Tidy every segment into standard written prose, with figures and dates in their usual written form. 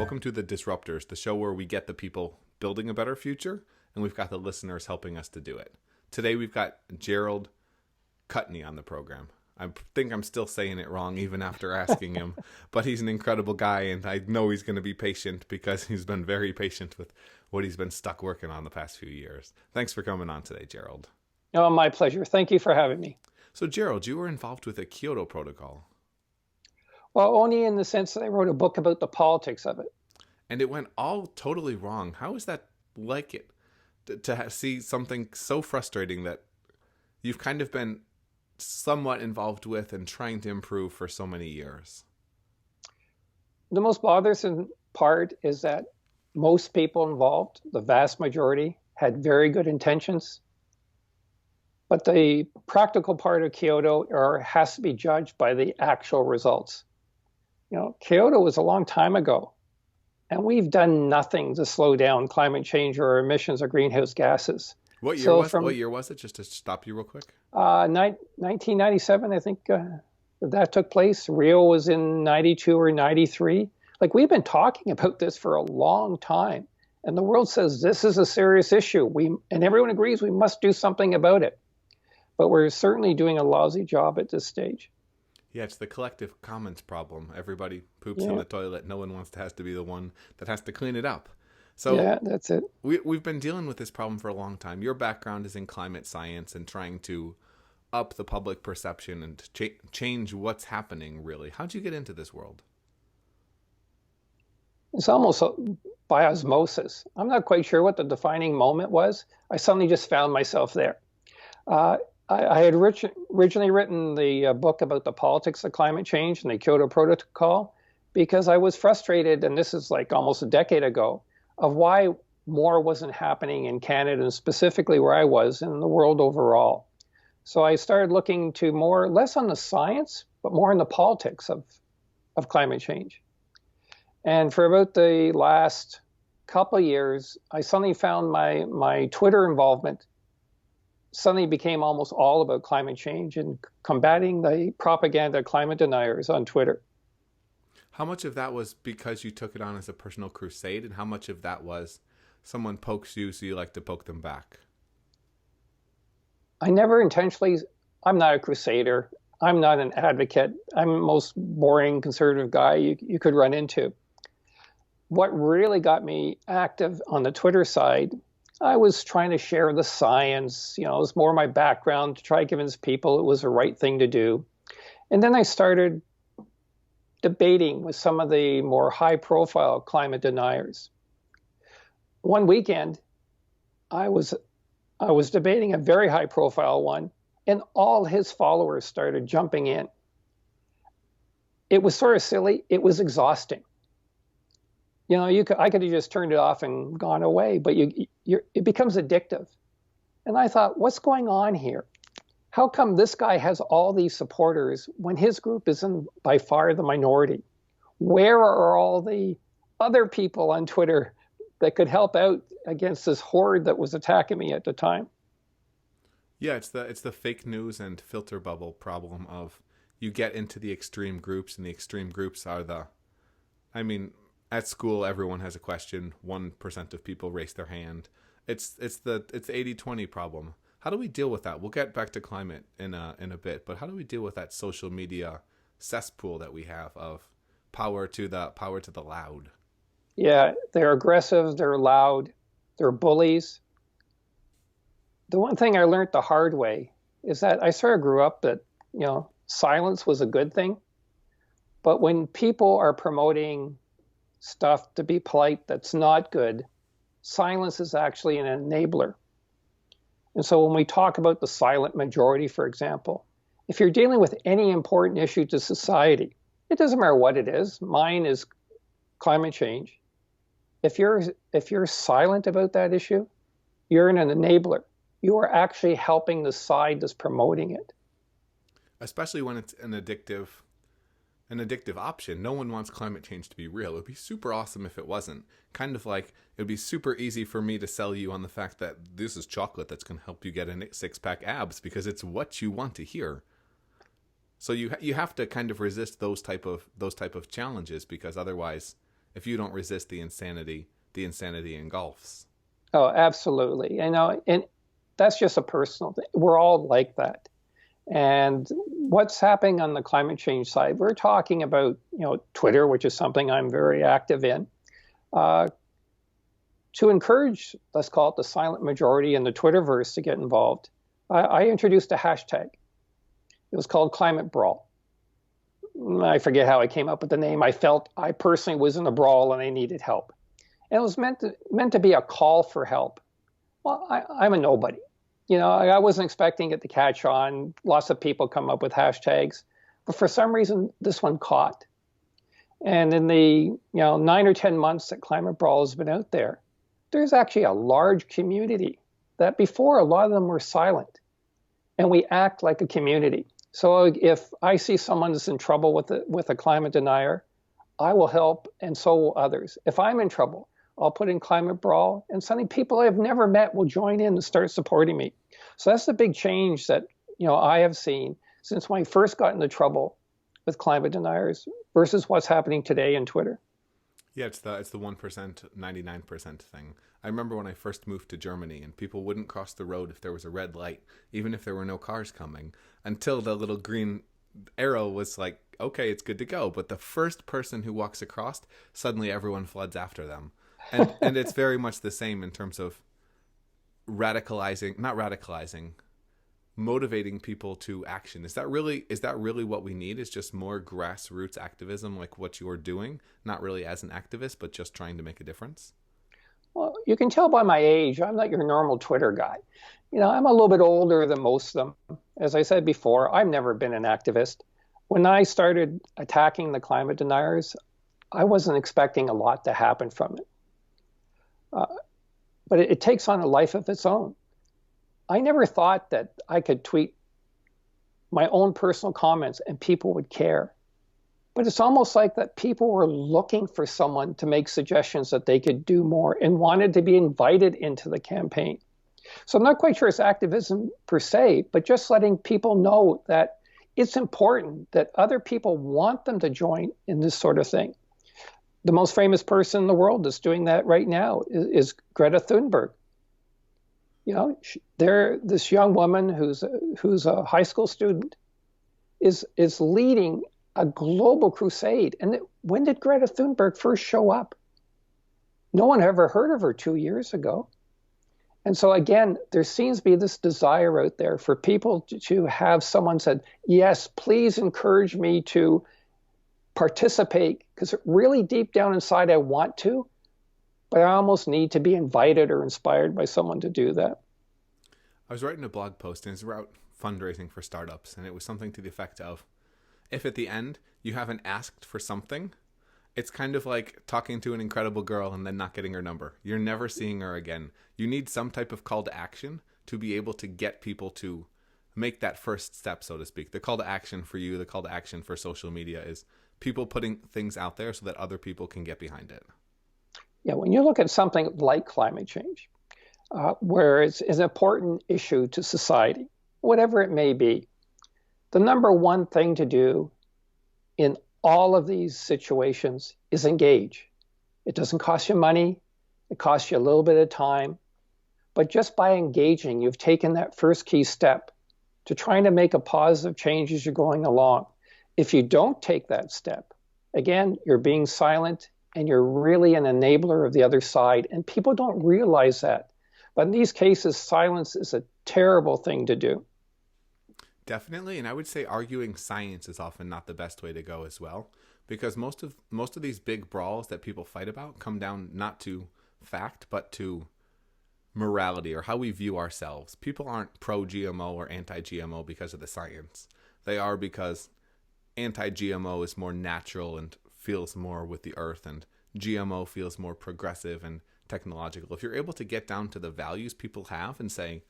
welcome to The Disruptors, the show where we get the people building a better future, and we've got the listeners helping us to do it. Today we've got Gerald Kutney on the program. I think I'm still saying it wrong even after asking him, but he's an incredible guy, and I know he's going to be patient because he's been very patient with what he's been stuck working on the past few years. Thanks for coming on today, Gerald. Oh, my pleasure. Thank you for having me. So, Gerald, you were involved with the Kyoto Protocol. Well, only in the sense that I wrote a book about the politics of it. And it went all totally wrong. How is that like it? To see something so frustrating that you've kind of been somewhat involved with and trying to improve for so many years? The most bothersome part is that most people involved, the vast majority, had very good intentions. But the practical part of Kyoto has to be judged by the actual results. You know, Kyoto was a long time ago, and we've done nothing to slow down climate change or emissions of greenhouse gases. What year was it? Just to stop you real quick. 1997, I think that took place. Rio was in 92 or 93. Like, we've been talking about this for a long time, and the world says this is a serious issue. And everyone agrees we must do something about it. But we're certainly doing a lousy job at this stage. Yeah, it's the collective commons problem. Everybody poops in the toilet. No one has to be the one that has to clean it up. So yeah, that's it. We've been dealing with this problem for a long time. Your background is in climate science and trying to up the public perception and change what's happening, really. How'd you get into this world? It's almost by osmosis. I'm not quite sure what the defining moment was. I suddenly just found myself there. I had originally written the book about the politics of climate change and the Kyoto Protocol because I was frustrated, and this is like almost a decade ago, of why more wasn't happening in Canada and specifically where I was in the world overall. So I started looking to less on the science, but more in the politics of climate change. And for about the last couple of years, I suddenly found my Twitter involvement suddenly became almost all about climate change and combating the propaganda of climate deniers on Twitter. How much of that was because you took it on as a personal crusade, and how much of that was someone pokes you so you like to poke them back? I'm not a crusader. I'm not an advocate. I'm the most boring conservative guy you could run into. What really got me active on the Twitter side, I was trying to share the science. You know, it was more my background to try to convince people it was the right thing to do. And then I started debating with some of the more high-profile climate deniers. One weekend, I was debating a very high-profile one, and all his followers started jumping in. It was sort of silly. It was exhausting. You know, I could have just turned it off and gone away, but it becomes addictive. And I thought, what's going on here? How come this guy has all these supporters when his group isn't by far the minority? Where are all the other people on Twitter that could help out against this horde that was attacking me at the time? Yeah, it's the fake news and filter bubble problem of you get into the extreme groups, and the extreme groups are at school, everyone has a question. 1% of people raise their hand. It's the 80-20 problem. How do we deal with that? We'll get back to climate in a bit, but how do we deal with that social media cesspool that we have of power to the loud? Yeah, they're aggressive, they're loud, they're bullies. The one thing I learned the hard way is that I sort of grew up that, you know, silence was a good thing. But when people are promoting stuff to be polite that's not good, silence is actually an enabler. And so when we talk about the silent majority, for example, if you're dealing with any important issue to society, it doesn't matter what it is. Mine is climate change. If you're silent about that issue, you're an enabler. You are actually helping the side that's promoting it. Especially when it's an addictive option. No one wants climate change to be real. It would be super awesome if it wasn't. Kind of like it would be super easy for me to sell you on the fact that this is chocolate that's going to help you get a six-pack abs because it's what you want to hear. So you have to kind of resist those type of challenges because otherwise If you don't resist the insanity engulfs. Oh, absolutely. And that's just a personal thing. We're all like that. And what's happening on the climate change side, we're talking about, Twitter, which is something I'm very active in, to encourage, let's call it the silent majority in the Twitterverse to get involved. I introduced a hashtag. It was called Climate Brawl. I forget how I came up with the name. I felt I personally was in a brawl and I needed help. And it was meant to be a call for help. Well, I'm a nobody. I wasn't expecting it to catch on. Lots of people come up with hashtags. But for some reason, this one caught. And in the 9 or 10 months that Climate Brawl has been out there, there's actually a large community that before a lot of them were silent. And we act like a community. So if I see someone that's in trouble with a climate denier, I will help, and so will others. If I'm in trouble, I'll put in Climate Brawl, and suddenly people I've never met will join in and start supporting me. So that's the big change that I have seen since when I first got into trouble with climate deniers versus what's happening today in Twitter. Yeah, it's the 1%, 99% thing. I remember when I first moved to Germany and people wouldn't cross the road if there was a red light, even if there were no cars coming, until the little green arrow was like, okay, it's good to go. But the first person who walks across, suddenly everyone floods after them. And it's very much the same in terms of motivating people to action. Is that really what we need? Is just more grassroots activism like what you're doing, not really as an activist, but just trying to make a difference? Well, you can tell by my age, I'm not your normal Twitter guy. I'm a little bit older than most of them. As I said before, I've never been an activist. When I started attacking the climate deniers, I wasn't expecting a lot to happen from it. But it takes on a life of its own. I never thought that I could tweet my own personal comments and people would care. But it's almost like that people were looking for someone to make suggestions that they could do more and wanted to be invited into the campaign. So I'm not quite sure it's activism per se, but just letting people know that it's important that other people want them to join in this sort of thing. The most famous person in the world that's doing that right now is Greta Thunberg. This young woman who's a high school student is leading a global crusade. And when did Greta Thunberg first show up? No one ever heard of her 2 years ago. And so again, there seems to be this desire out there for people to have someone said, yes, please encourage me to participate, because really deep down inside I want to, but I almost need to be invited or inspired by someone to do that. I was writing a blog post and it's about fundraising for startups, and it was something to the effect of, if at the end you haven't asked for something, it's kind of like talking to an incredible girl and then not getting her number. You're never seeing her again. You need some type of call to action to be able to get people to make that first step, so to speak. The call to action for you, the call to action for social media is people putting things out there so that other people can get behind it. Yeah, when you look at something like climate change, where it's an important issue to society, whatever it may be, the number one thing to do in all of these situations is engage. It doesn't cost you money. It costs you a little bit of time. But just by engaging, you've taken that first key step to trying to make a positive change as you're going along. If you don't take that step, again, you're being silent and you're really an enabler of the other side. And people don't realize that. But in these cases, silence is a terrible thing to do. Definitely, and I would say arguing science is often not the best way to go as well, because most of these big brawls that people fight about come down not to fact, but to morality or how we view ourselves. People aren't pro-GMO or anti-GMO because of the science. They are because anti-GMO is more natural and feels more with the earth, and GMO feels more progressive and technological. If you're able to get down to the values people have and say,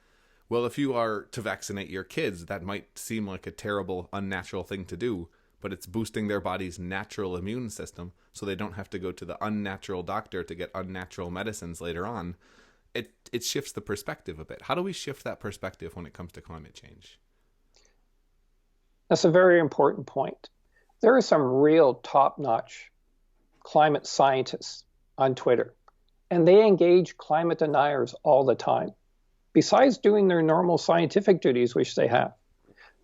well, if you are to vaccinate your kids, that might seem like a terrible, unnatural thing to do, but it's boosting their body's natural immune system so they don't have to go to the unnatural doctor to get unnatural medicines later on. It shifts the perspective a bit. How do we shift that perspective when it comes to climate change? That's a very important point. There are some real top-notch climate scientists on Twitter, and they engage climate deniers all the time, besides doing their normal scientific duties, which they have.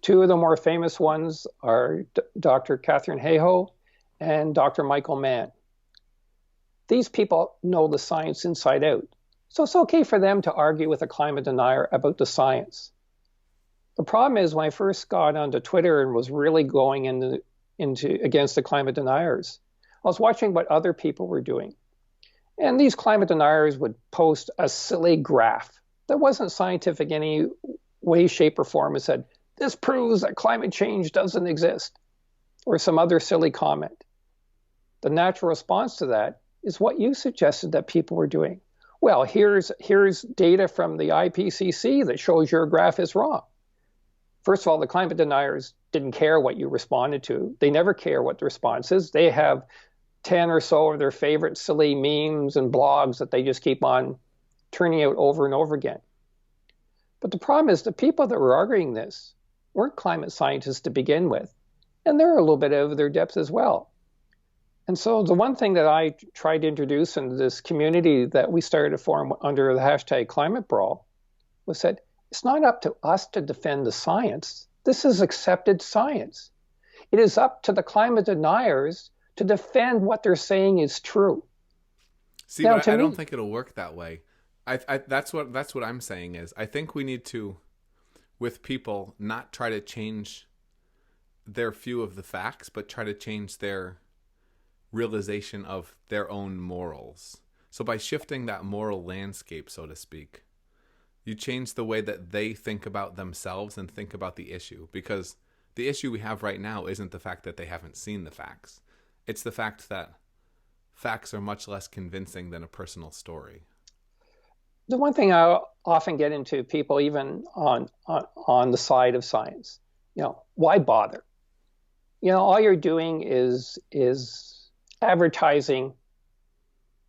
Two of the more famous ones are Dr. Catherine Hayhoe and Dr. Michael Mann. These people know the science inside out, so it's okay for them to argue with a climate denier about the science. The problem is, when I first got onto Twitter and was really going into against the climate deniers, I was watching what other people were doing. And these climate deniers would post a silly graph that wasn't scientific in any way, shape, or form. It said, "This proves that climate change doesn't exist," or some other silly comment. The natural response to that is what you suggested that people were doing. Well, here's data from the IPCC that shows your graph is wrong. First of all, the climate deniers didn't care what you responded to. They never care what the response is. They have 10 or so of their favorite silly memes and blogs that they just keep on turning out over and over again. But the problem is, the people that were arguing this weren't climate scientists to begin with, and they're a little bit out of their depth as well. And so the one thing that I tried to introduce into this community that we started to form under the hashtag Climate Brawl was that it's not up to us to defend the science. This is accepted science. It is up to the climate deniers to defend what they're saying is true. See, now, but I don't think it'll work that way. That's what I'm saying is, I think we need to, with people, not try to change their view of the facts, but try to change their realization of their own morals. So by shifting that moral landscape, so to speak, you change the way that they think about themselves and think about the issue. Because the issue we have right now isn't the fact that they haven't seen the facts. It's the fact that facts are much less convincing than a personal story. The one thing I often get into people, even on the side of science, why bother? All you're doing is advertising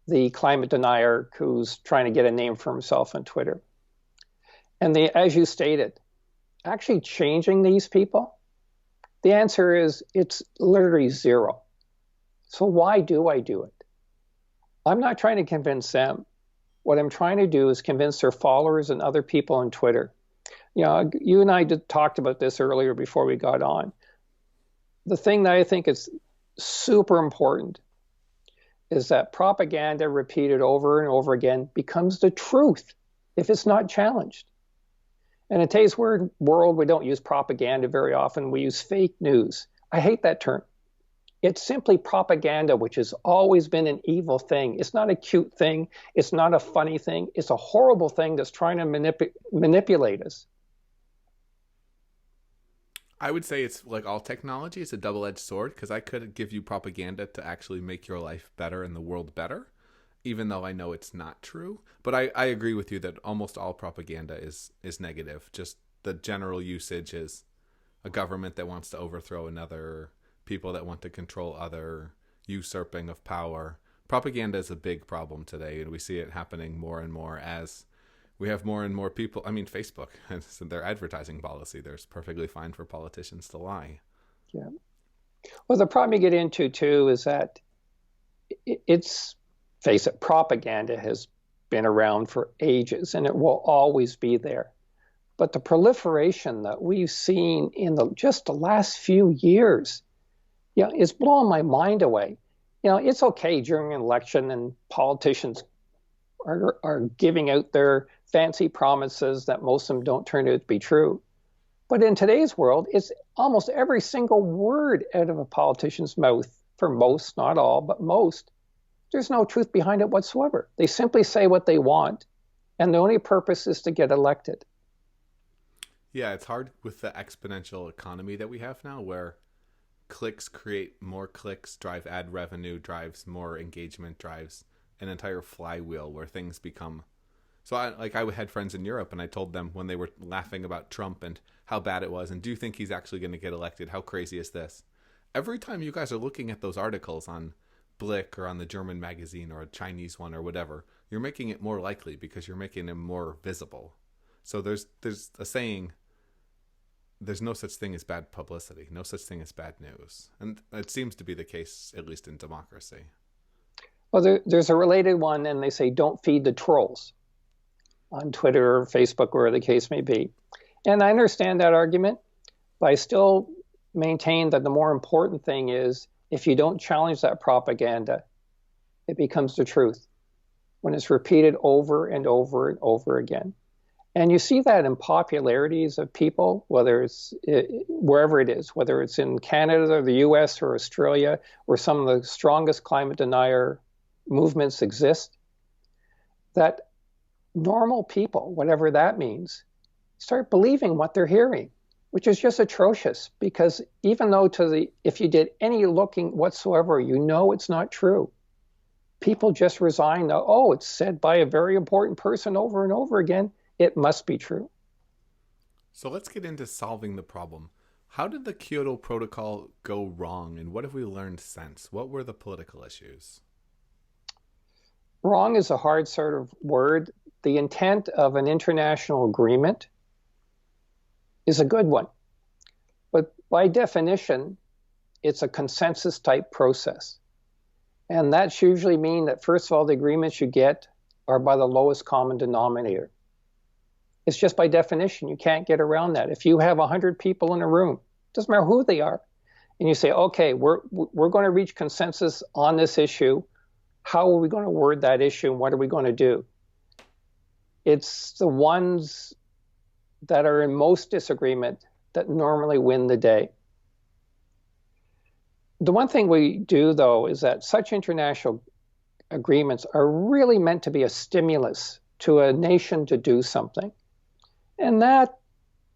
the climate denier who's trying to get a name for himself on Twitter. And as you stated, actually changing these people, the answer is it's literally zero. So why do I do it? I'm not trying to convince them. What I'm trying to do is convince their followers and other people on Twitter. You and I talked about this earlier before we got on. The thing that I think is super important is that propaganda repeated over and over again becomes the truth if it's not challenged. And in today's world, we don't use propaganda very often. We use fake news. I hate that term. It's simply propaganda, which has always been an evil thing. It's not a cute thing. It's not a funny thing. It's a horrible thing that's trying to manipulate us. I would say it's like all technology. It's a double-edged sword, because I could give you propaganda to actually make your life better and the world better, even though I know it's not true. But I agree with you that almost all propaganda is negative. Just the general usage is a government that wants to overthrow another, people that want to control other, usurping of power. Propaganda is a big problem today, and we see it happening more and more as we have more and more people. I mean, Facebook and their advertising policy, there's perfectly fine for politicians to lie. Yeah. Well, the problem you get into, too, is that face it, propaganda has been around for ages, and it will always be there. But the proliferation that we've seen in just the last few years, it's blowing my mind away. It's okay during an election and politicians are giving out their fancy promises that most of them don't turn out to be true. But in today's world, it's almost every single word out of a politician's mouth, for most, not all, but most, there's no truth behind it whatsoever. They simply say what they want, and the only purpose is to get elected. Yeah, it's hard with the exponential economy that we have now, where clicks create more clicks, drive ad revenue, drives more engagement, drives an entire flywheel where things become... So I had friends in Europe, and I told them when they were laughing about Trump and how bad it was, and do you think he's actually going to get elected? How crazy is this? Every time you guys are looking at those articles on Blick or on the German magazine or a Chinese one or whatever, you're making it more likely because you're making him more visible. So there's a saying, there's no such thing as bad publicity, no such thing as bad news. And it seems to be the case, at least in democracy. Well, there's a related one, and they say don't feed the trolls on Twitter or Facebook, wherever the case may be. And I understand that argument, but I still maintain that the more important thing is if you don't challenge that propaganda, it becomes the truth when it's repeated over and over and over again. And you see that in popularities of people, whether it's wherever it is, whether it's in Canada or the US or Australia, where some of the strongest climate denier movements exist, that normal people, whatever that means, start believing what they're hearing, which is just atrocious. Because even though if you did any looking whatsoever, you know it's not true. People just resign. Oh, it's said by a very important person over and over again. It must be true. So let's get into solving the problem. How did the Kyoto Protocol go wrong, and what have we learned since? What were the political issues? Wrong is a hard sort of word. The intent of an international agreement is a good one. But by definition, it's a consensus type process. And that usually means that, first of all, the agreements you get are by the lowest common denominator. It's just by definition, you can't get around that. If you have 100 people in a room, doesn't matter who they are, and you say, okay, we're going to reach consensus on this issue. How are we going to word that issue, and what are we going to do? It's the ones that are in most disagreement that normally win the day. The one thing we do, though, is that such international agreements are really meant to be a stimulus to a nation to do something. And that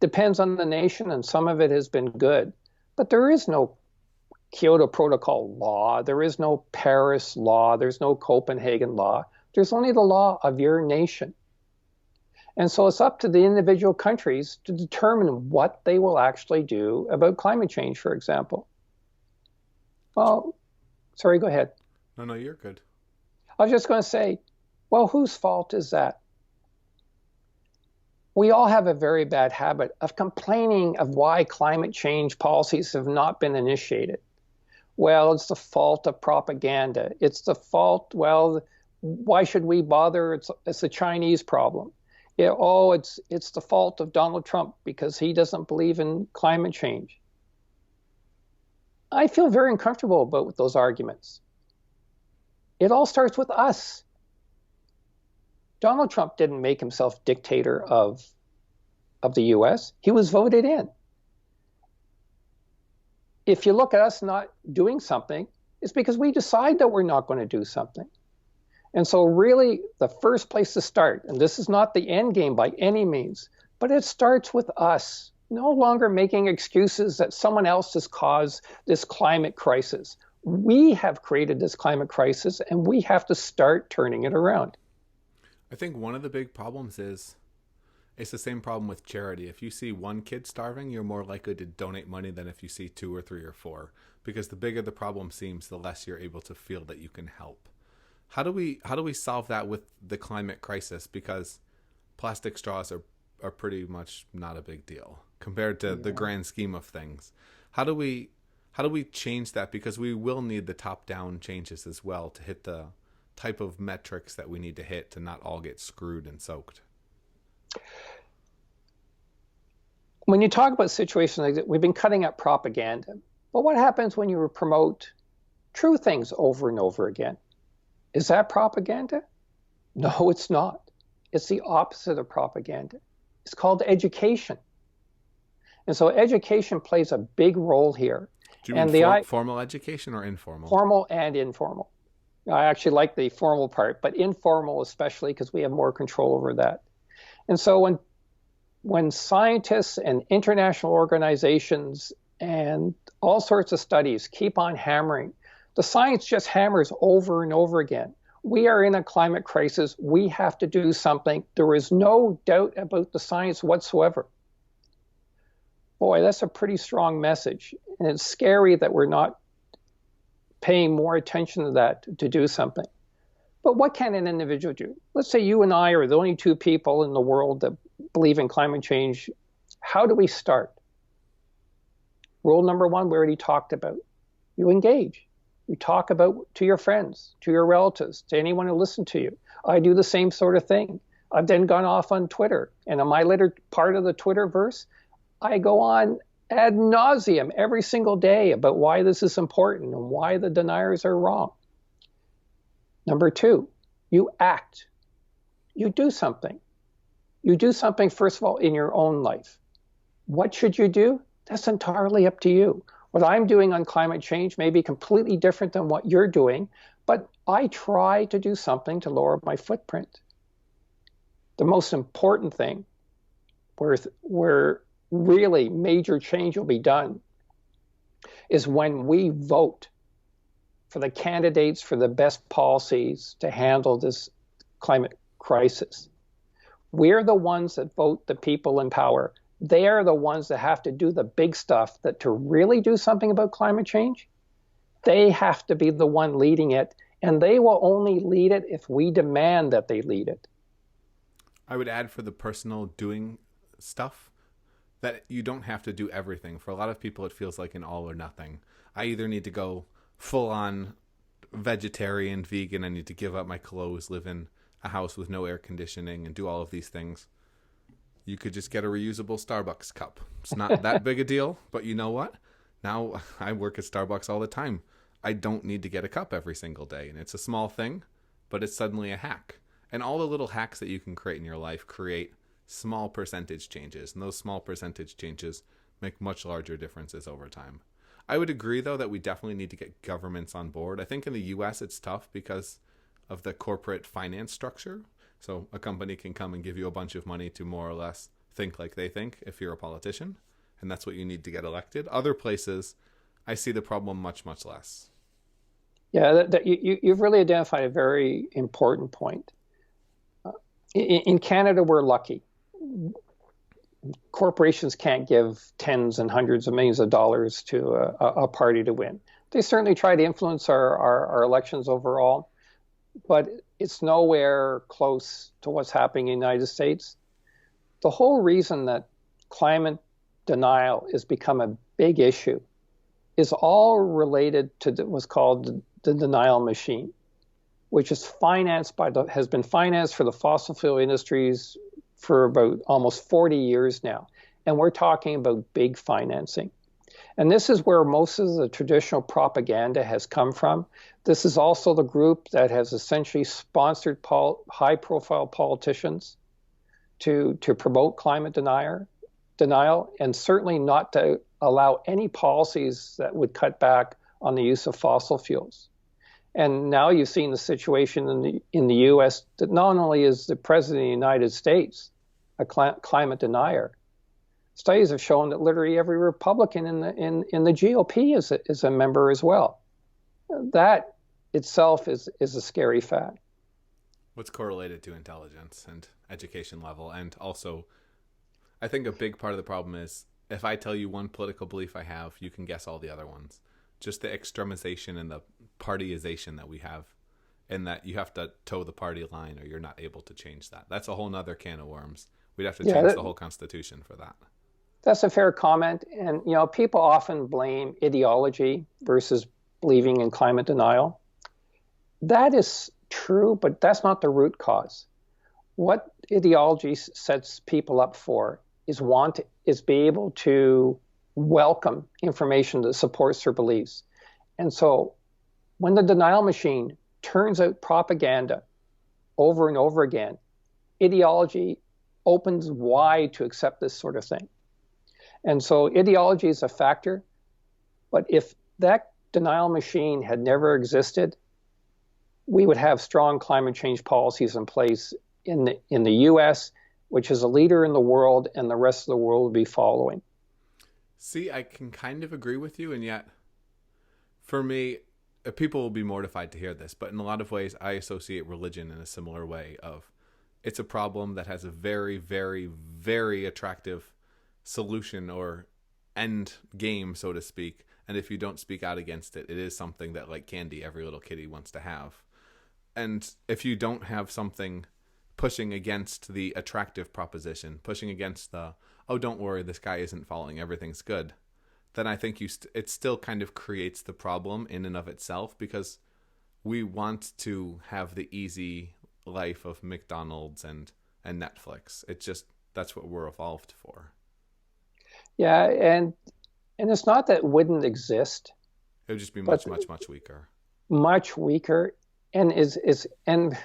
depends on the nation, and some of it has been good. But there is no Kyoto Protocol law. There is no Paris law. There's no Copenhagen law. There's only the law of your nation. And so it's up to the individual countries to determine what they will actually do about climate change, for example. Well, sorry, go ahead. No, you're good. I was just going to say, well, whose fault is that? We all have a very bad habit of complaining of why climate change policies have not been initiated. Well, it's the fault of propaganda. It's the fault, well, why should we bother? It's a Chinese problem. It's the fault of Donald Trump because he doesn't believe in climate change. I feel very uncomfortable about those arguments. It all starts with us. Donald Trump didn't make himself dictator of the US. He was voted in. If you look at us not doing something, it's because we decide that we're not going to do something. And so really the first place to start, and this is not the end game by any means, but it starts with us. No longer making excuses that someone else has caused this climate crisis. We have created this climate crisis, and we have to start turning it around. I think one of the big problems is it's the same problem with charity. If you see one kid starving, you're more likely to donate money than if you see 2 or 3 or 4, because the bigger the problem seems, the less you're able to feel that you can help. How do we solve that with the climate crisis? Because plastic straws are pretty much not a big deal compared to the grand scheme of things. How do we change that? Because we will need the top-down changes as well to hit the type of metrics that we need to hit to not all get screwed and soaked. When you talk about situations like that, we've been cutting up propaganda. But what happens when you promote true things over and over again? Is that propaganda? No, it's not. It's the opposite of propaganda. It's called education. And so education plays a big role here. Do you mean formal education or informal? Formal and informal. I actually like the formal part, but informal especially because we have more control over that. And so when scientists and international organizations and all sorts of studies keep on hammering, the science just hammers over and over again. We are in a climate crisis. We have to do something. There is no doubt about the science whatsoever. Boy, that's a pretty strong message. And it's scary that we're not paying more attention to that to do something. But what can an individual do? Let's say you and I are the only 2 people in the world that believe in climate change. How do we start? Rule number 1, we already talked about. You engage. You talk about to your friends, to your relatives, to anyone who listens to you. I do the same sort of thing. I've then gone off on Twitter, and on my later part of the Twitterverse, I go on ad nauseum every single day about why this is important and why the deniers are wrong. Number two, you act. You do something. You do something, first of all, in your own life. What should you do? That's entirely up to you. What I'm doing on climate change may be completely different than what you're doing, but I try to do something to lower my footprint. The most important thing where really major change will be done is when we vote for the candidates for the best policies to handle this climate crisis. We're the ones that vote the people in power. They are the ones that have to do the big stuff, that to really do something about climate change, they have to be the one leading it, and they will only lead it if we demand that they lead it. I would add, for the personal doing stuff, that you don't have to do everything. For a lot of people, it feels like an all or nothing. I either need to go full on vegetarian, vegan, I need to give up my clothes, live in a house with no air conditioning, and do all of these things. You could just get a reusable Starbucks cup. It's not that big a deal, but you know what? Now I work at Starbucks all the time. I don't need to get a cup every single day, and it's a small thing, but it's suddenly a hack. And all the little hacks that you can create in your life create small percentage changes, and those small percentage changes make much larger differences over time. I would agree, though, that we definitely need to get governments on board. I think in the US it's tough because of the corporate finance structure. So a company can come and give you a bunch of money to more or less think like they think if you're a politician, and that's what you need to get elected. Other places, I see the problem much, much less. Yeah, you've really identified a very important point. In Canada, we're lucky. Corporations can't give tens and hundreds of millions of dollars to a party to win. They certainly try to influence our elections overall, but it's nowhere close to what's happening in the United States. The whole reason that climate denial has become a big issue is all related to what's called the denial machine, which is has been financed for the fossil fuel industries for about almost 40 years now. And we're talking about big financing. And this is where most of the traditional propaganda has come from. This is also the group that has essentially sponsored high-profile politicians to promote climate denial, and certainly not to allow any policies that would cut back on the use of fossil fuels. And now you've seen the situation in the U.S. that not only is the president of the United States a climate denier, studies have shown that literally every Republican in the GOP is a member as well. That itself is a scary fact. What's correlated to intelligence and education level. And also, I think a big part of the problem is if I tell you one political belief I have, you can guess all the other ones. Just the extremization and the partyization that we have, and that you have to toe the party line or you're not able to change that. That's a whole nother can of worms. We'd have to change the whole Constitution for that. That's a fair comment. And, people often blame ideology versus believing in climate denial. That is true, but that's not the root cause. What ideology sets people up for is be able to welcome information that supports their beliefs. And so when the denial machine turns out propaganda over and over again, ideology opens wide to accept this sort of thing. And so ideology is a factor, but if that denial machine had never existed, we would have strong climate change policies in place in the U.S., which is a leader in the world, and the rest of the world would be following. See, I can kind of agree with you, and yet, for me, people will be mortified to hear this, but in a lot of ways, I associate religion in a similar way of it's a problem that has a very, very, very attractive solution or end game, so to speak, and if you don't speak out against it, it is something that, like candy, every little kitty wants to have. And if you don't have something pushing against the attractive proposition, pushing against the, oh, don't worry, this guy isn't falling, everything's good, then I think it still kind of creates the problem in and of itself, because we want to have the easy life of McDonald's and Netflix. It's just, that's what we're evolved for. Yeah, and it's not that it wouldn't exist, It would just be but much weaker. much weaker. And the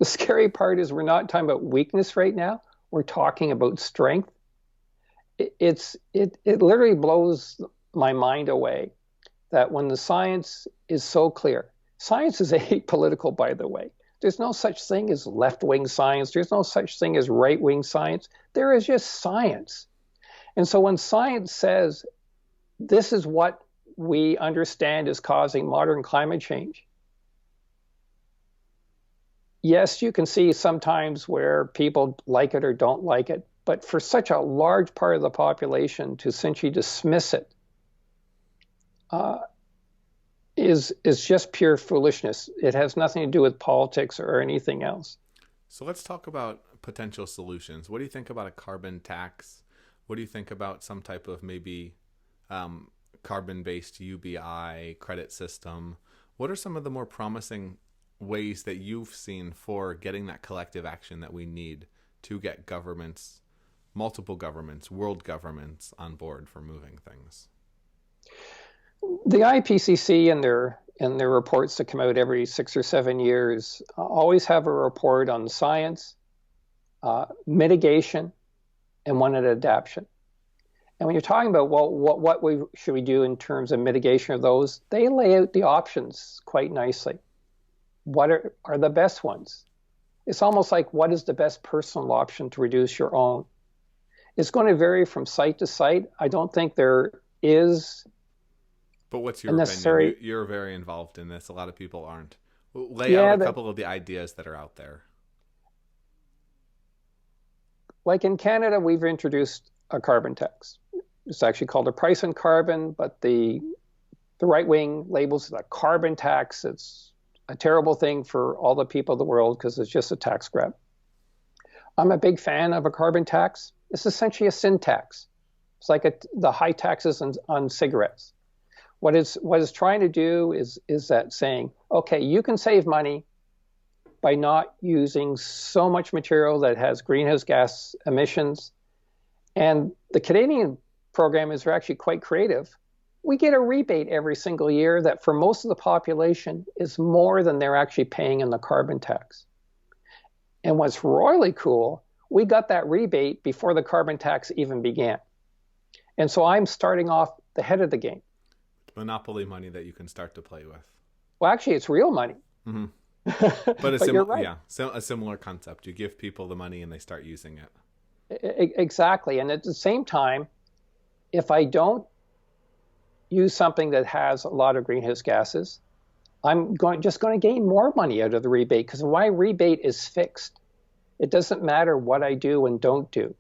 scary part is we're not talking about weakness right now. We're talking about strength. It literally blows my mind away that when the science is so clear, science is apolitical, by the way. There's no such thing as left-wing science. There's no such thing as right-wing science. There is just science. And so when science says this is what we understand is causing modern climate change, yes, you can see sometimes where people like it or don't like it, but for such a large part of the population to essentially dismiss it is just pure foolishness. It has nothing to do with politics or anything else. So let's talk about potential solutions. What do you think about a carbon tax? What do you think about some type of maybe carbon-based UBI credit system? What are some of the more promising ways that you've seen for getting that collective action that we need to get governments, multiple governments, world governments on board for moving things? The IPCC and their reports that come out every 6 or 7 years always have a report on science, mitigation, and one on adaptation. And when you're talking about, well, what should we do in terms of mitigation of those, they lay out the options quite nicely. What are the best ones? It's almost like, what is the best personal option to reduce your own? It's going to vary from site to site. I don't think there is. But what's your opinion? You're very involved in this. A lot of people aren't. Lay out a couple of the ideas that are out there. Like in Canada, we've introduced a carbon tax. It's actually called a price on carbon, but the right wing labels it a carbon tax. It's a terrible thing for all the people of the world because it's just a tax grab. I'm a big fan of a carbon tax. It's essentially a sin tax. It's like the high taxes on cigarettes. What it's trying to do is that saying, okay, you can save money by not using so much material that has greenhouse gas emissions. And the Canadian program is actually quite creative. We get a rebate every single year that for most of the population is more than they're actually paying in the carbon tax. And what's royally cool, we got that rebate before the carbon tax even began. And so I'm starting off the head of the game. Monopoly money that you can start to play with. Well, actually, it's real money. Mm-hmm. But you're right. Yeah, so a similar concept. You give people the money and they start using it. Exactly. And at the same time, if I don't use something that has a lot of greenhouse gases, I'm just going to gain more money out of the rebate because my rebate is fixed. It doesn't matter what I do and don't do.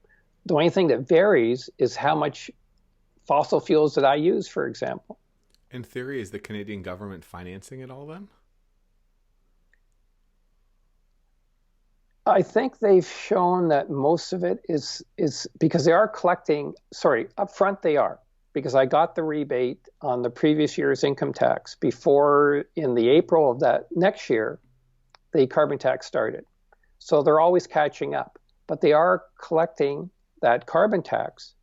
The only thing that varies is how much fossil fuels that I use, for example. In theory, is the Canadian government financing it all then? I think they've shown that most of it is because they are collecting, up front they are, because I got the rebate on the previous year's income tax before in the April of that next year, the carbon tax started. So they're always catching up, but they are collecting that carbon tax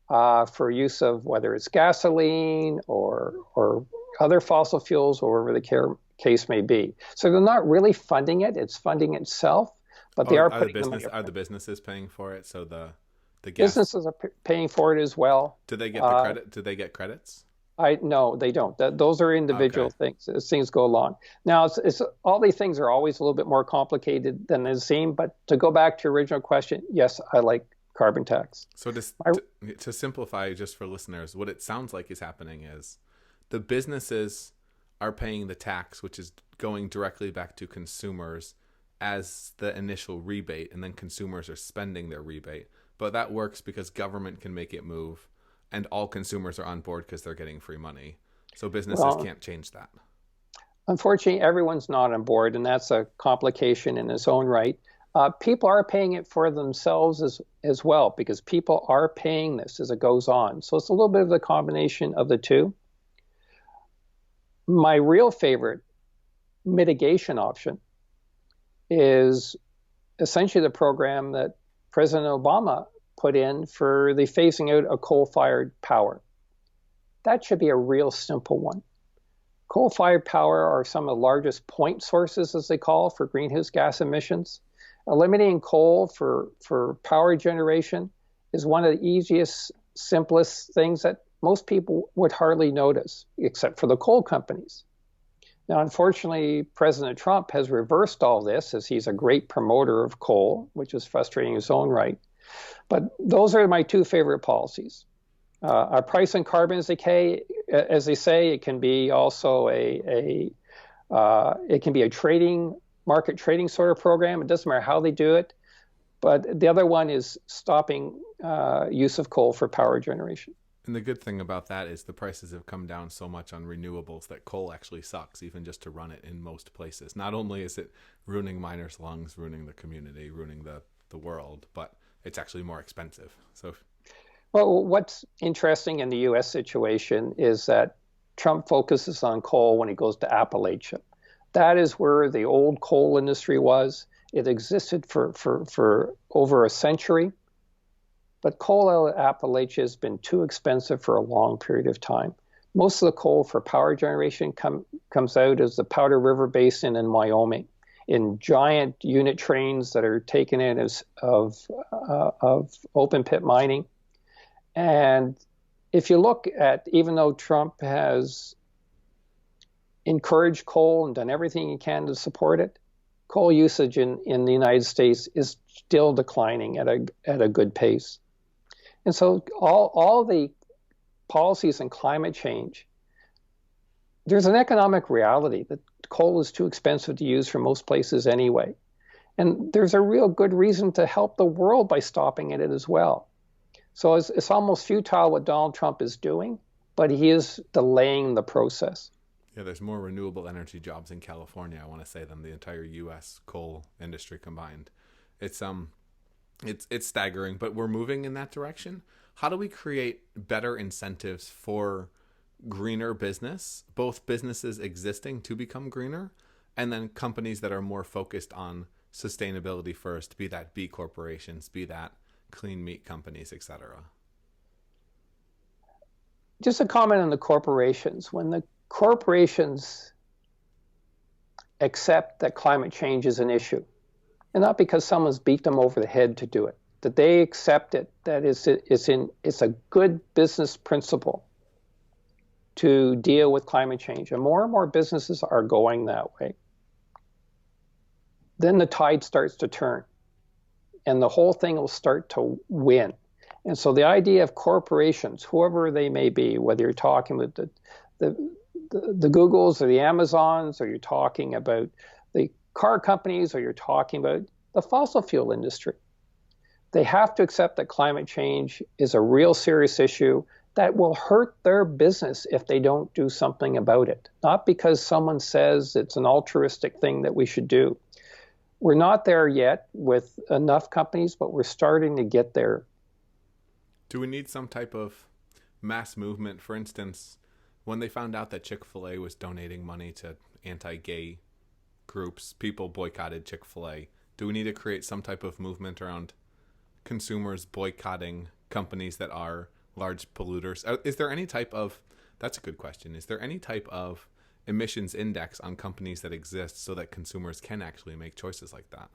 for use of whether it's gasoline or other fossil fuels or whatever the case may be. So they're not really funding it; it's funding itself. But they are putting the money. Are the businesses paying for it? So the businesses are paying for it as well. Do they get the credit? Do they get credits? No, they don't. Those are individual things as things go along. Now, it's all these things are always a little bit more complicated than they seem. But to go back to your original question, yes, I like carbon tax. So to simplify, just for listeners, what it sounds like is happening is the businesses are paying the tax, which is going directly back to consumers as the initial rebate, and then consumers are spending their rebate. But that works because government can make it move, and all consumers are on board because they're getting free money. So businesses can't change that. Unfortunately, everyone's not on board, and that's a complication in its own right. People are paying it for themselves as well, because people are paying this as it goes on. So it's a little bit of the combination of the two. My real favorite mitigation option is essentially the program that President Obama put in for the phasing out of coal-fired power. That should be a real simple one. Coal-fired power are some of the largest point sources, as they call, for greenhouse gas emissions. Eliminating coal for power generation is one of the easiest, simplest things that most people would hardly notice, except for the coal companies. Now, unfortunately, President Trump has reversed all this, as he's a great promoter of coal, which is frustrating in his own right. But those are my two favorite policies. A price on carbon decay, as they say, it can be also a market trading sort of program. It doesn't matter how they do it. But the other one is stopping use of coal for power generation. And the good thing about that is the prices have come down so much on renewables that coal actually sucks, even just to run it in most places. Not only is it ruining miners' lungs, ruining the community, ruining the world, but it's actually more expensive. So, well, what's interesting in the U.S. situation is that Trump focuses on coal when he goes to Appalachia. That is where the old coal industry was. It existed for over a century. But coal out of Appalachia has been too expensive for a long period of time. Most of the coal for power generation comes out as the Powder River Basin in Wyoming, in giant unit trains that are taken in as of open pit mining. And if you look at, even though Trump has encouraged coal and done everything he can to support it, coal usage in the United States is still declining at a good pace. And so all the policies in climate change, there's an economic reality that coal is too expensive to use for most places anyway. And there's a real good reason to help the world by stopping it as well. So it's almost futile what Donald Trump is doing, but he is delaying the process. Yeah, there's more renewable energy jobs in California, I want to say, than the entire U.S. coal industry combined. It's staggering, but we're moving in that direction. How do we create better incentives for greener business, both businesses existing to become greener, and then companies that are more focused on sustainability first, be that B corporations, be that clean meat companies, etc.? Just a comment on the corporations. When the corporations accept that climate change is an issue, and not because someone's beat them over the head to do it, that they accept it, that it's a good business principle to deal with climate change, and more businesses are going that way, then the tide starts to turn, and the whole thing will start to win. And so the idea of corporations, whoever they may be, whether you're talking about the Googles or the Amazons, or you're talking about the car companies, or you're talking about the fossil fuel industry, they have to accept that climate change is a real serious issue that will hurt their business if they don't do something about it. Not because someone says it's an altruistic thing that we should do. We're not there yet with enough companies, but we're starting to get there. Do we need some type of mass movement? For instance, when they found out that Chick-fil-A was donating money to anti-gay groups, people boycotted Chick-fil-A. Do we need to create some type of movement around consumers boycotting companies that are large polluters? Is there any type of, that's a good question, is there any type of emissions index on companies that exist so that consumers can actually make choices like that?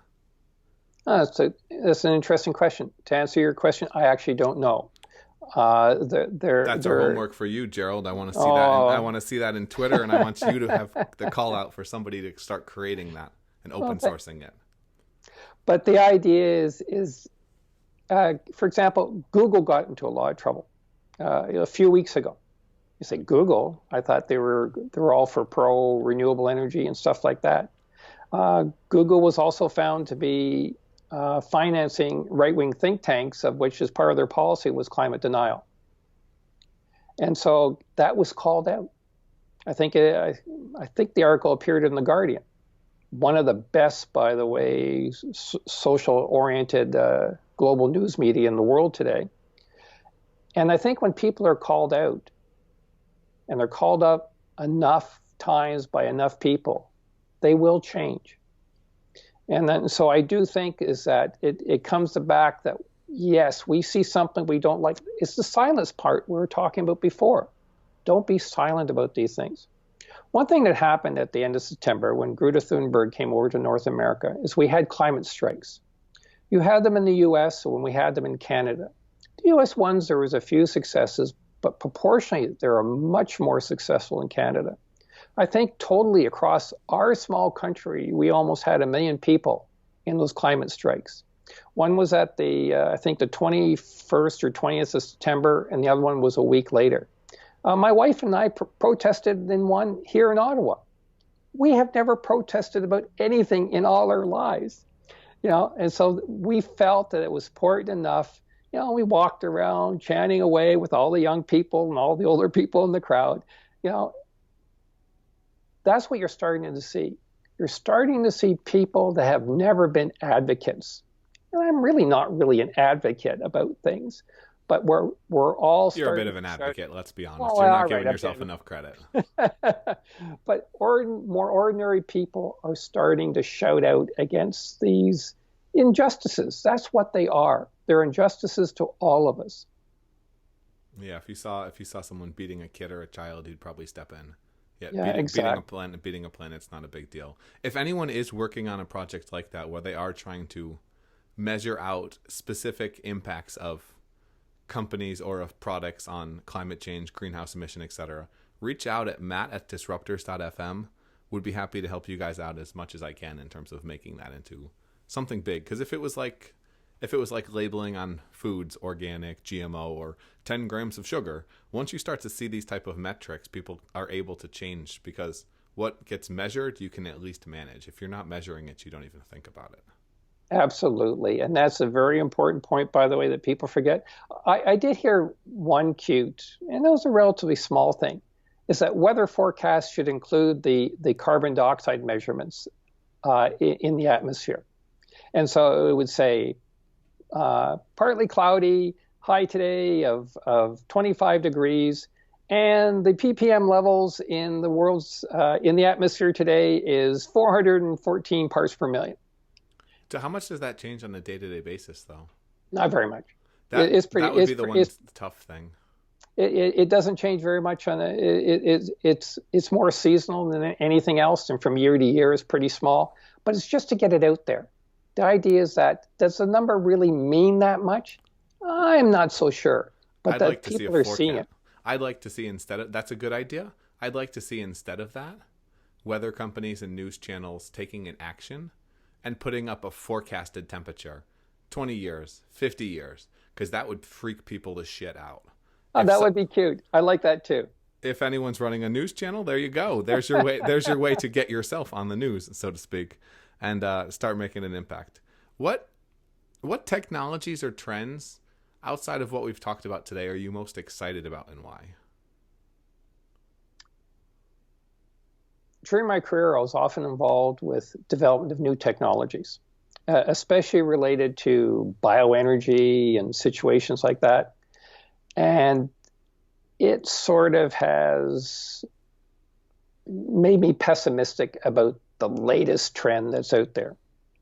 That's an interesting question. To answer your question, I actually don't know. That's our homework for you, Gerald. I want to see that. I want to see that in Twitter, and I want you to have the call out for somebody to start creating that and open sourcing it. But the idea is, for example, Google got into a lot of trouble a few weeks ago. You say Google? I thought they were all for pro renewable energy and stuff like that. Google was also found to be financing right-wing think tanks, of which, as part of their policy, was climate denial. And so that was called out. I think the article appeared in The Guardian. one of the best, by the way, social-oriented global news media in the world today. And I think when people are called out, and they're called up enough times by enough people, they will change. And then, so I do think is that it comes back that, yes, we see something we don't like. It's the silence part we were talking about before. Don't be silent about these things. One thing that happened at the end of September when Greta Thornburg came over to North America is we had climate strikes. You had them in the US when we had them in Canada. The US ones, there was a few successes, but proportionally, they are much more successful in Canada. I think totally across our small country, we almost had 1 million people in those climate strikes. One was at I think the 21st or 20th of September, and the other one was a week later. My wife and I protested in one here in Ottawa. We have never protested about anything in all our lives, and so we felt that it was important enough. We walked around chanting away with all the young people and all the older people in the crowd. That's what you're starting to see. You're starting to see people that have never been advocates. And I'm really not really an advocate about things, but we're all You're a bit of an advocate, let's be honest. Well, you're not giving yourself enough credit. But more ordinary people are starting to shout out against these injustices. That's what they are. They're injustices to all of us. Yeah, if you saw someone beating a kid or a child, you'd probably step in. Exactly. Beating a planet's not a big deal. If anyone is working on a project like that where they are trying to measure out specific impacts of companies or of products on climate change, greenhouse emission, etc., reach out at matt@disruptors.fm. Would be happy to help you guys out as much as I can in terms of making that into something big. Because if it was like labeling on foods, organic, GMO, or 10 grams of sugar, once you start to see these type of metrics, people are able to change, because what gets measured, you can at least manage. If you're not measuring it, you don't even think about it. Absolutely. And that's a very important point, by the way, that people forget. I did hear one cute, and it was a relatively small thing, is that weather forecasts should include the carbon dioxide measurements in the atmosphere. And so it would say, partly cloudy, high today of 25 degrees, and the ppm levels in the world's in the atmosphere today is 414 parts per million. So how much does that change on a day-to-day basis, though? Not very much. That would be the tough thing. It doesn't change very much on it's more seasonal than anything else, and from year to year is pretty small. But it's just to get it out there. The idea is that, does the number really mean that much? I'm not so sure. But that people are seeing it. I'd like to see that's a good idea. I'd like to see instead of that, weather companies and news channels taking an action and putting up a forecasted temperature, 20 years, 50 years, because that would freak people to shit out. That would be cute. I like that too. If anyone's running a news channel, there you go. There's your way. There's your way to get yourself on the news, so to speak, and start making an impact. What technologies or trends outside of what we've talked about today are you most excited about, and why? During my career, I was often involved with development of new technologies, especially related to bioenergy and situations like that. And it sort of has made me pessimistic about the latest trend that's out there.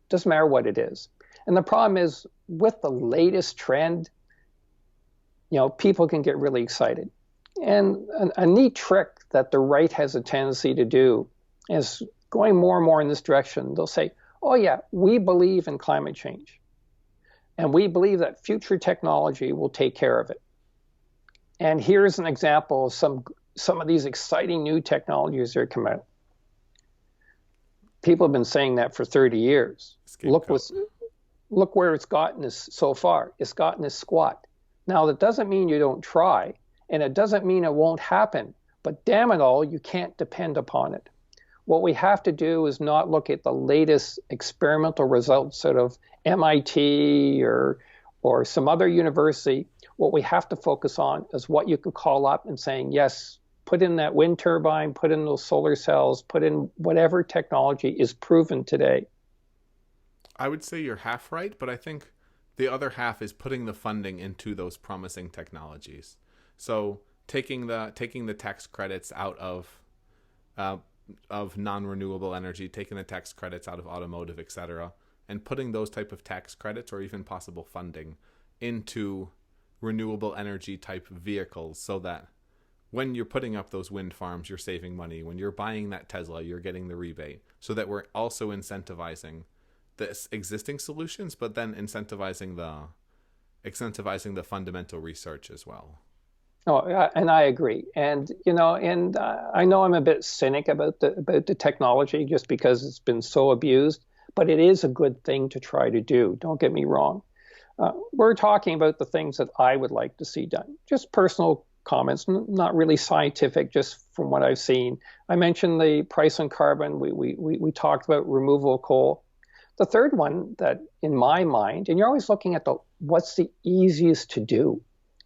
Doesn't matter what it is. And the problem is, with the latest trend, people can get really excited. And a neat trick that the right has a tendency to do is going more and more in this direction. They'll say, oh yeah, we believe in climate change. And we believe that future technology will take care of it. And here's an example of some of these exciting new technologies that are coming out. People have been saying that for 30 years. Look where it's gotten us so far. It's gotten us squat. Now, that doesn't mean you don't try, and it doesn't mean it won't happen, but damn it all, you can't depend upon it. What we have to do is not look at the latest experimental results out of MIT or some other university. What we have to focus on is what you can call up and saying, yes, put in that wind turbine, put in those solar cells, put in whatever technology is proven today. I would say you're half right, but I think the other half is putting the funding into those promising technologies. So taking the tax credits out of non-renewable energy, taking the tax credits out of automotive, etc., and putting those type of tax credits or even possible funding into renewable energy type vehicles, so that when you're putting up those wind farms, you're saving money. When you're buying that Tesla, you're getting the rebate, so that we're also incentivizing the existing solutions, but then incentivizing the fundamental research as well. Oh, and I agree. And I know I'm a bit cynic about the technology just because it's been so abused, but it is a good thing to try to do. Don't get me wrong. We're talking about the things that I would like to see done. Just personal comments, not really scientific, just from what I've seen. I mentioned the price on carbon. We talked about removal of coal. The third one that in my mind, and you're always looking at what's the easiest to do.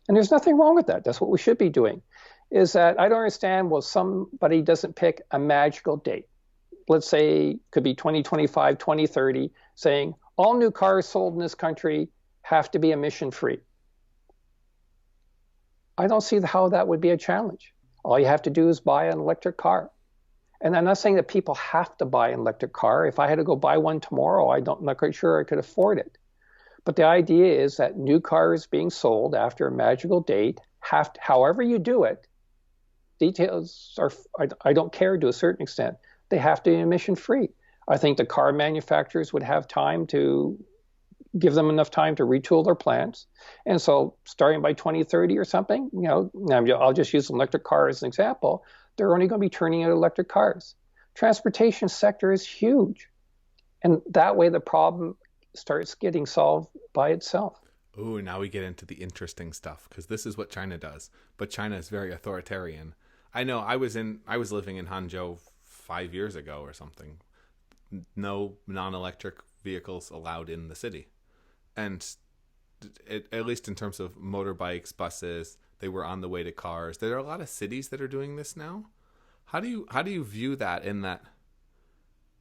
And there's nothing wrong with that. That's what we should be doing. Is that I don't understand, well, somebody doesn't pick a magical date. Let's say could be 2025, 2030, saying all new cars sold in this country have to be emission free. I don't see how that would be a challenge. All you have to do is buy an electric car. And I'm not saying that people have to buy an electric car. If I had to go buy one tomorrow, I'm not quite sure I could afford it. But the idea is that new cars being sold after a magical date have to, however you do it, details are, I don't care to a certain extent, they have to be emission free. I think the car manufacturers would have time to give them enough time to retool their plants. And so starting by 2030 or something, I'll just use an electric car as an example, they're only going to be turning out electric cars. Transportation sector is huge. And that way the problem starts getting solved by itself. Ooh, now we get into the interesting stuff, because this is what China does. But China is very authoritarian. I know I was living in Hangzhou 5 years ago or something. No non-electric vehicles allowed in the city. And at least in terms of motorbikes, buses, they were on the way to cars. There are a lot of cities that are doing this now. How do you view that, in that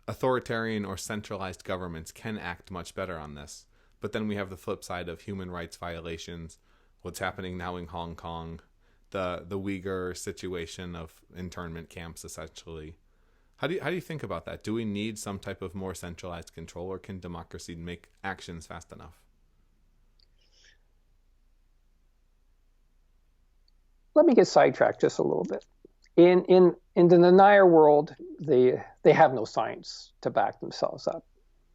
authoritarian or centralized governments can act much better on this? But then we have the flip side of human rights violations, what's happening now in Hong Kong, the Uyghur situation of internment camps, essentially. How do you think about that? Do we need some type of more centralized control, or can democracy make actions fast enough? Let me get sidetracked just a little bit. In the denier world, they have no science to back themselves up.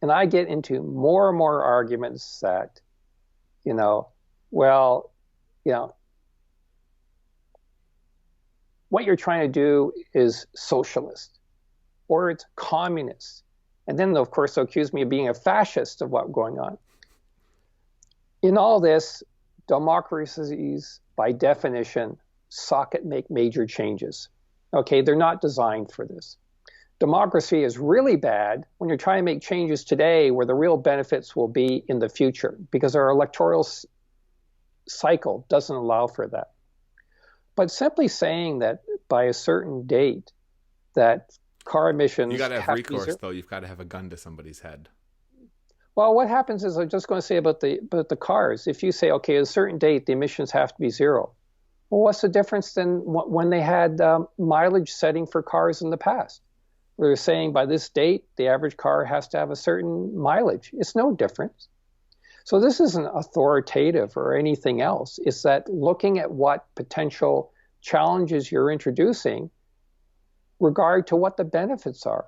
And I get into more and more arguments that, what you're trying to do is socialist or it's communist. And then, of course, they'll accuse me of being a fascist of what's going on. In all this, democracies, by definition, suck at make major changes. Okay, they're not designed for this. Democracy is really bad when you're trying to make changes today where the real benefits will be in the future, because our electoral cycle doesn't allow for that. But simply saying that by a certain date that car emissions, you got to have recourse, though. You've got to have a gun to somebody's head. Well, what happens is, I'm just going to say about the cars. If you say, okay, at a certain date the emissions have to be zero, well, what's the difference than when they had mileage setting for cars in the past? They're saying by this date, the average car has to have a certain mileage. It's no difference. So this isn't authoritative or anything else. It's that looking at what potential challenges you're introducing, regard to what the benefits are.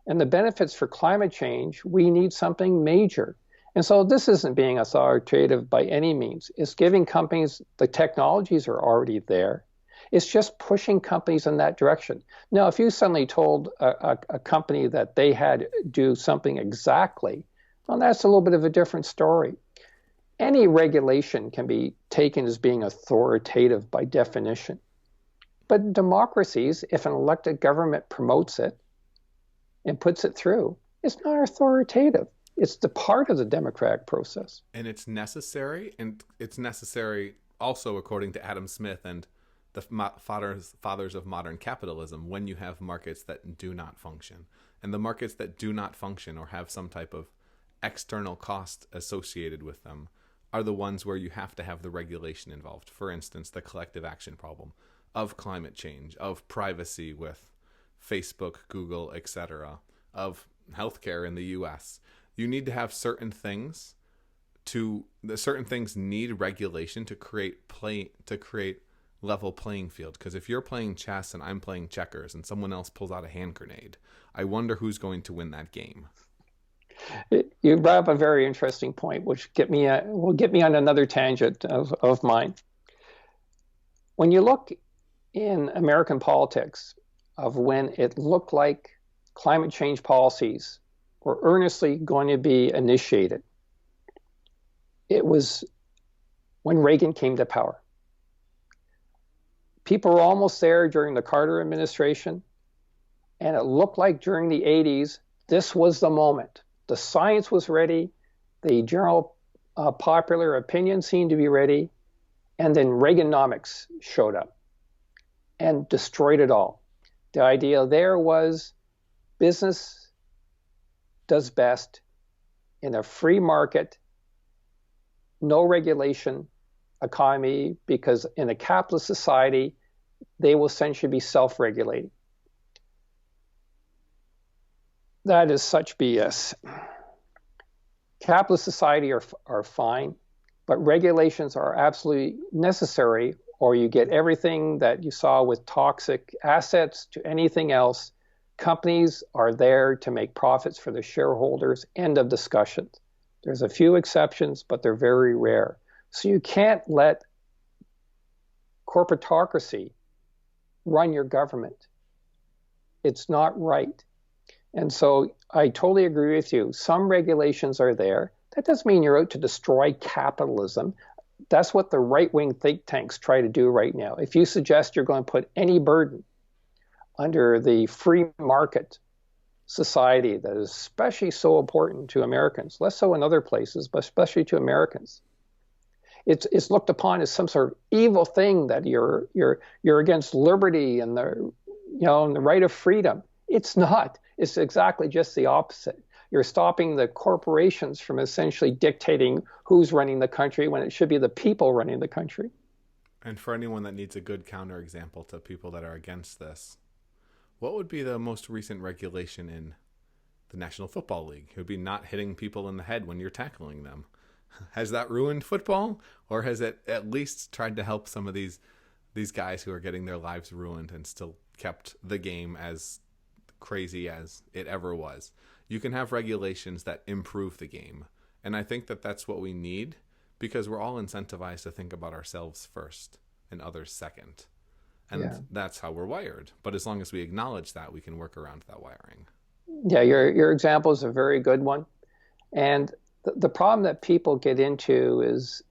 And the benefits for climate change, we need something major. And so this isn't being authoritative by any means. It's giving companies, the technologies are already there. It's just pushing companies in that direction. Now, if you suddenly told a company that they had to do something exactly, well, that's a little bit of a different story. Any regulation can be taken as being authoritative by definition. But democracies, if an elected government promotes it and puts it through, it's not authoritative. It's the part of the democratic process. And it's necessary also, according to Adam Smith and the fathers of modern capitalism when you have markets that do not function. And the markets that do not function or have some type of external cost associated with them are the ones where you have to have the regulation involved. For instance, the collective action problem of climate change, of privacy with Facebook, Google, etc., of healthcare in the US. You need to have certain things certain things need regulation to create level playing field. Because if you're playing chess and I'm playing checkers and someone else pulls out a hand grenade, I wonder who's going to win that game. You brought up a very interesting point, which will get me on another tangent of mine. When you look in American politics of when it looked like climate change policies were earnestly going to be initiated, it was when Reagan came to power. People were almost there during the Carter administration, and it looked like during the 80s, this was the moment. The science was ready, the general popular opinion seemed to be ready, and then Reaganomics showed up and destroyed it all. The idea there was business does best in a free market, no regulation economy, because in a capitalist society, they will essentially be self-regulating. That is such BS. Capitalist society are fine, but regulations are absolutely necessary, or you get everything that you saw with toxic assets to anything else. Companies are there to make profits for the shareholders. End of discussion. There's a few exceptions, but they're very rare. So you can't let corporatocracy run your government. It's not right. And so I totally agree with you. Some regulations are there. That doesn't mean you're out to destroy capitalism. That's what the right-wing think tanks try to do right now. If you suggest you're going to put any burden under the free market society that is especially so important to Americans, less so in other places, but especially to Americans, it's looked upon as some sort of evil thing that you're against liberty and the right of freedom. It's not. It's exactly just the opposite. You're stopping the corporations from essentially dictating who's running the country when it should be the people running the country. And for anyone that needs a good counterexample to people that are against this, what would be the most recent regulation in the National Football League? It would be not hitting people in the head when you're tackling them. Has that ruined football, or has it at least tried to help some of these guys who are getting their lives ruined and still kept the game as crazy as it ever was? You can have regulations that improve the game, and I think that that's what we need, because we're all incentivized to think about ourselves first and others second. And that's how we're wired. But as long as we acknowledge that, we can work around that wiring. Yeah, your example is a very good one. And the problem that people get into is,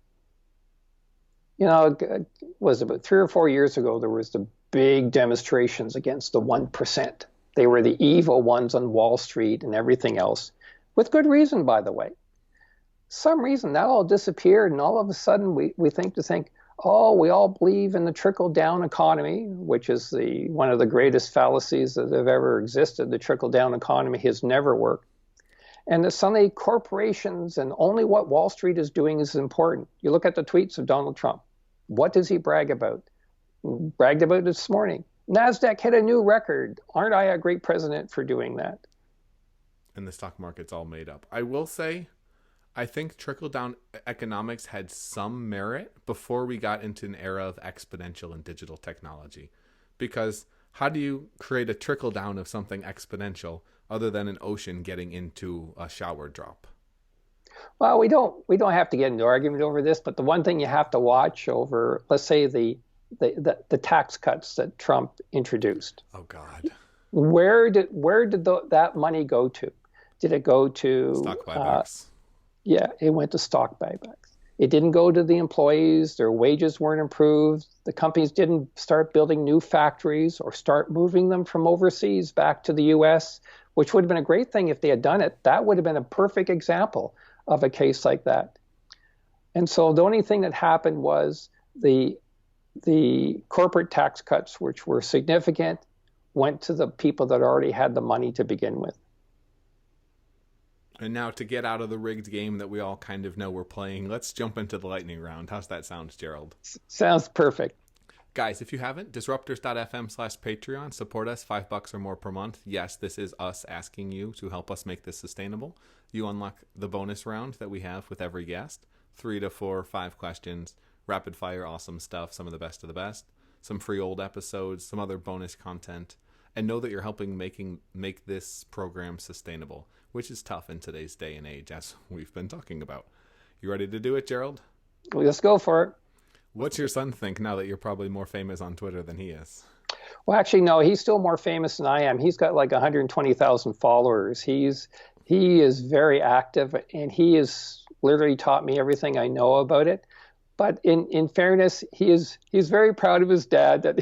was about 3 or 4 years ago, there was the big demonstrations against the 1%. They were the evil ones on Wall Street and everything else, with good reason, by the way. Some reason that all disappeared, and all of a sudden we think, oh, we all believe in the trickle-down economy, which is one of the greatest fallacies that have ever existed. The trickle-down economy has never worked. And that suddenly corporations and only what Wall Street is doing is important. You look at the tweets of Donald Trump. What does he brag about? Bragged about it this morning. NASDAQ hit a new record. Aren't I a great president for doing that? And the stock market's all made up. I will say, I think trickle-down economics had some merit before we got into an era of exponential and digital technology. Because how do you create a trickle-down of something exponential other than an ocean getting into a shower drop? Well, we don't have to get into argument over this, but the one thing you have to watch over, let's say the tax cuts that Trump introduced. Oh God. Where did that money go to? Did it go to stock buybacks? It went to stock buybacks. It didn't go to the employees. Their wages weren't improved. The companies didn't start building new factories or start moving them from overseas back to the U.S., which would have been a great thing if they had done it. That would have been a perfect example of a case like that. And so the only thing that happened was the the corporate tax cuts, which were significant, went to the people that already had the money to begin with. And now to get out of the rigged game that we all kind of know we're playing, let's jump into the lightning round. How's that sound, Gerald? Sounds perfect. Guys, if you haven't, disruptors.fm/Patreon, support us $5 or more per month. Yes, this is us asking you to help us make this sustainable. You unlock the bonus round that we have with every guest. 3 to 4, 5 questions, rapid fire, awesome stuff, some of the best, some free old episodes, some other bonus content, and know that you're helping make this program sustainable, which is tough in today's day and age, as we've been talking about. You ready to do it, Gerald? Let's go for it. What's your son think now that you're probably more famous on Twitter than he is? Well, actually, no, he's still more famous than I am. He's got like 120,000 followers. He is very active, and he has literally taught me everything I know about it. But in fairness, he's very proud of his dad that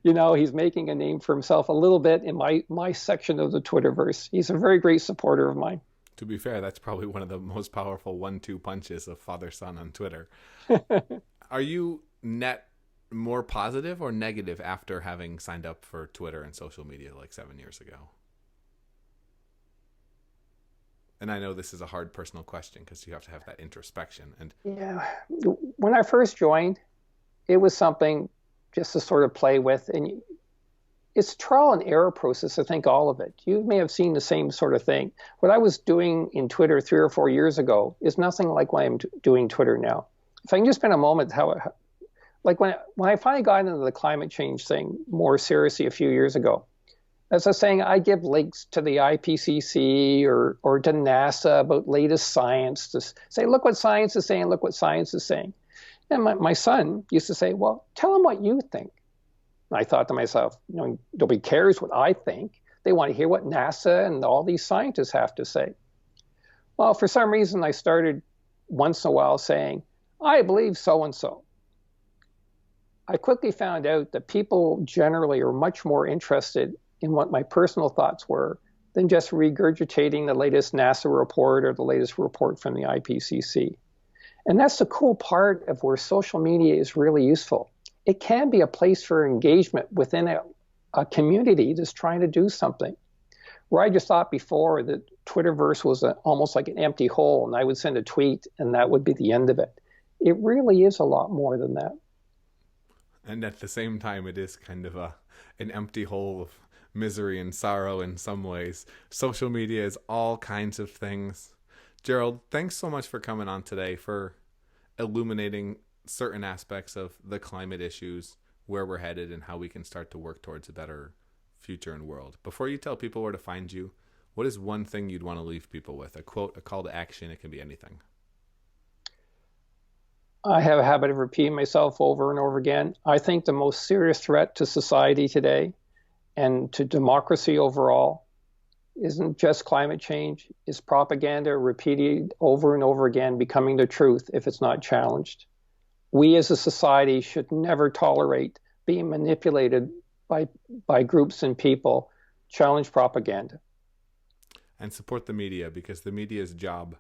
he's making a name for himself a little bit in my section of the Twitterverse. He's a very great supporter of mine. To be fair, that's probably one of the most powerful 1-2 punches of father-son on Twitter. Are you net more positive or negative after having signed up for Twitter and social media like 7 years ago? And I know this is a hard personal question because you have to have that introspection. And yeah, when I first joined, it was something just to sort of play with. And it's a trial and error process, I think, all of it. You may have seen the same sort of thing. What I was doing in Twitter 3 or 4 years ago is nothing like what I'm doing Twitter now. If I can just spend a moment, like when I finally got into the climate change thing more seriously a few years ago, as I was saying, I give links to the IPCC or to NASA about latest science to say, look what science is saying, look what science is saying. And my son used to say, well, tell them what you think. And I thought to myself, nobody cares what I think. They want to hear what NASA and all these scientists have to say. Well, for some reason, I started once in a while saying, I believe so-and-so. I quickly found out that people generally are much more interested in what my personal thoughts were than just regurgitating the latest NASA report or the latest report from the IPCC. And that's the cool part of where social media is really useful. It can be a place for engagement within a community that's trying to do something. Where I just thought before that Twitterverse was almost like an empty hole, and I would send a tweet and that would be the end of it. It really is a lot more than that. And at the same time, it is kind of an empty hole of misery and sorrow in some ways. Social media is all kinds of things. Gerald, thanks so much for coming on today, for illuminating certain aspects of the climate issues, where we're headed, and how we can start to work towards a better future and world. Before you tell people where to find you, what is one thing you'd want to leave people with? A quote, a call to action, it can be anything. I have a habit of repeating myself over and over again. I think the most serious threat to society today and to democracy overall isn't just climate change, it's propaganda repeated over and over again, becoming the truth if it's not challenged. We as a society should never tolerate being manipulated by groups and people. Challenge propaganda. And support the media, because the media's job,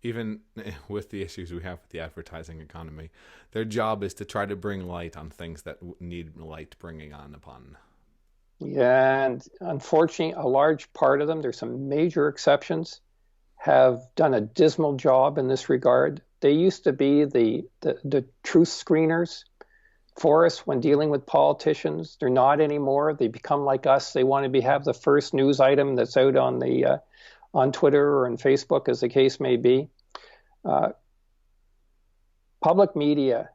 even with the issues we have with the advertising economy, their job is to try to bring light on things that need light bringing on upon. Yeah, and unfortunately, a large part of them, there's some major exceptions, have done a dismal job in this regard. They used to be the truth screeners for us when dealing with politicians. They're not anymore. They become like us. They want to have the first news item that's out on Twitter or on Facebook, as the case may be. Public media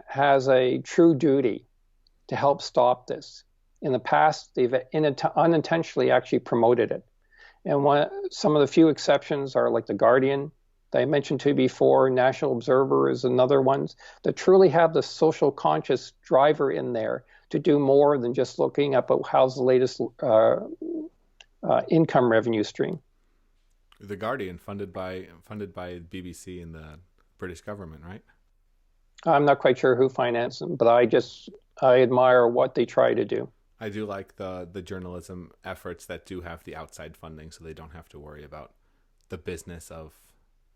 has a true duty to help stop this. In the past, they've unintentionally actually promoted it. And some of the few exceptions are like The Guardian, that I mentioned to you before, National Observer is another one, that truly have the social conscious driver in there to do more than just looking up at how's the latest income revenue stream. The Guardian, funded by BBC and the British government, right? I'm not quite sure who financed them, but I admire what they try to do. I do like the journalism efforts that do have the outside funding, so they don't have to worry about the business of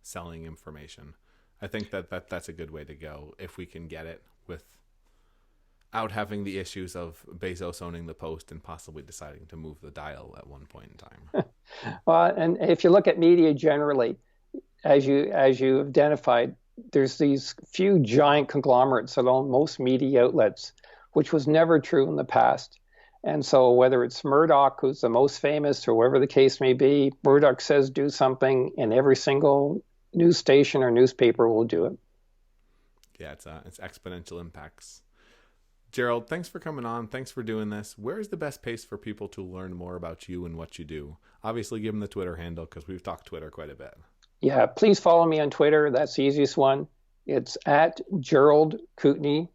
selling information. I think that's a good way to go if we can get it with out having the issues of Bezos owning the Post and possibly deciding to move the dial at one point in time. Well, and if you look at media generally, as you identified, there's these few giant conglomerates that own most media outlets, which was never true in the past. And so whether it's Murdoch, who's the most famous, or whatever the case may be, Murdoch says do something, and every single news station or newspaper will do it. Yeah, it's exponential impacts. Gerald, thanks for coming on. Thanks for doing this. Where is the best place for people to learn more about you and what you do? Obviously, give them the Twitter handle because we've talked Twitter quite a bit. Yeah, please follow me on Twitter. That's the easiest one. It's at Gerald Kutney.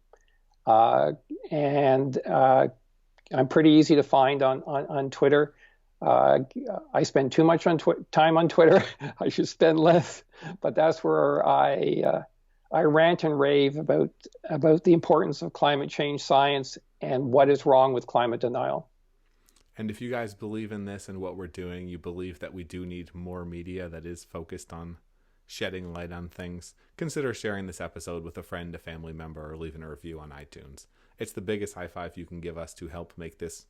And I'm pretty easy to find on Twitter. I spend too much time on Twitter. I should spend less, but that's where I rant and rave about the importance of climate change science and what is wrong with climate denial. And if you guys believe in this and what we're doing, you believe that we do need more media that is focused on shedding light on things, consider sharing this episode with a friend, a family member, or leaving a review on iTunes. It's the biggest high five you can give us to help make this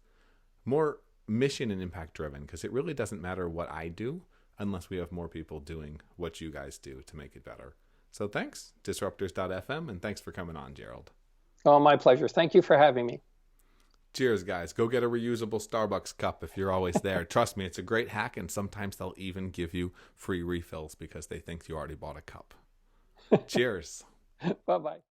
more mission and impact driven, because it really doesn't matter what I do unless we have more people doing what you guys do to make it better. So thanks, disruptors.fm, and thanks for coming on, Gerald. Oh, my pleasure. Thank you for having me. Cheers, guys. Go get a reusable Starbucks cup if you're always there. Trust me, it's a great hack, and sometimes they'll even give you free refills because they think you already bought a cup. Cheers. Bye-bye.